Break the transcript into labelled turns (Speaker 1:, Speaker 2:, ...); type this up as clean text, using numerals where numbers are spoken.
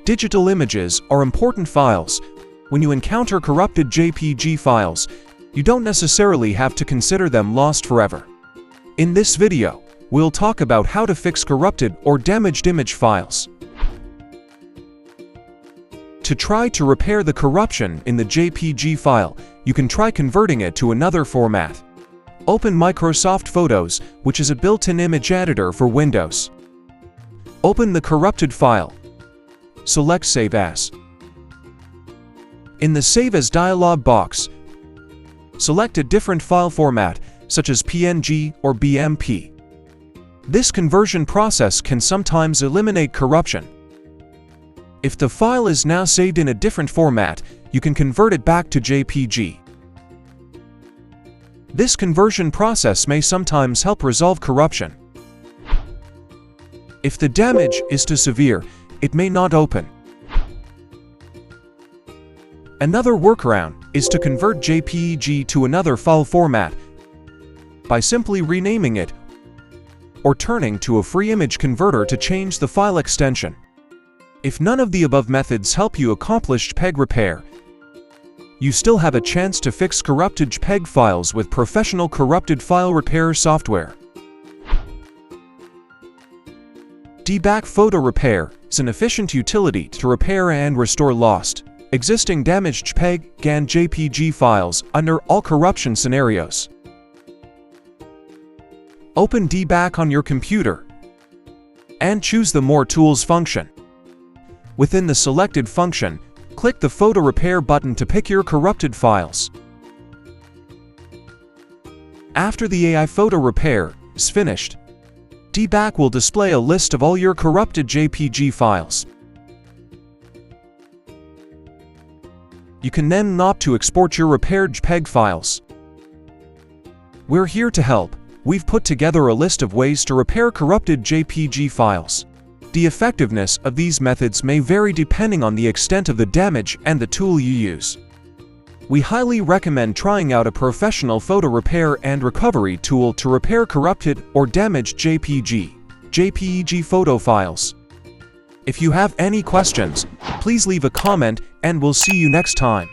Speaker 1: Digital images are important files. When you encounter corrupted JPG files, you don't necessarily have to consider them lost forever. In this video, we'll talk about how to fix corrupted or damaged image files. To try to repair the corruption in the JPG file, you can try converting it to another format. Open Microsoft Photos, which is a built-in image editor for Windows. Open the corrupted file. Select Save As. In the Save As dialog box, select a different file format, such as PNG or BMP. This conversion process can sometimes eliminate corruption. If the file is now saved in a different format, you can convert it back to JPG. This conversion process may sometimes help resolve corruption. If the damage is too severe, it may not open. Another workaround is to convert JPG to another file format by simply renaming it or turning to a free image converter to change the file extension. If none of the above methods help you accomplish JPEG repair, you still have a chance to fix corrupted JPEG files with professional corrupted file repair software. DBAC Photo Repair is an efficient utility to repair and restore lost, existing damaged JPEG and JPG files under all corruption scenarios. Open DBAC on your computer and choose the More Tools function. Within the selected function, click the Photo Repair button to pick your corrupted files. After the AI photo repair is finished, DBAC will display a list of all your corrupted JPG files. You can then opt to export your repaired JPEG files. We're here to help. We've put together a list of ways to repair corrupted JPG files. The effectiveness of these methods may vary depending on the extent of the damage and the tool you use. We highly recommend trying out a professional photo repair and recovery tool to repair corrupted or damaged JPEG photo files. If you have any questions, please leave a comment and we'll see you next time.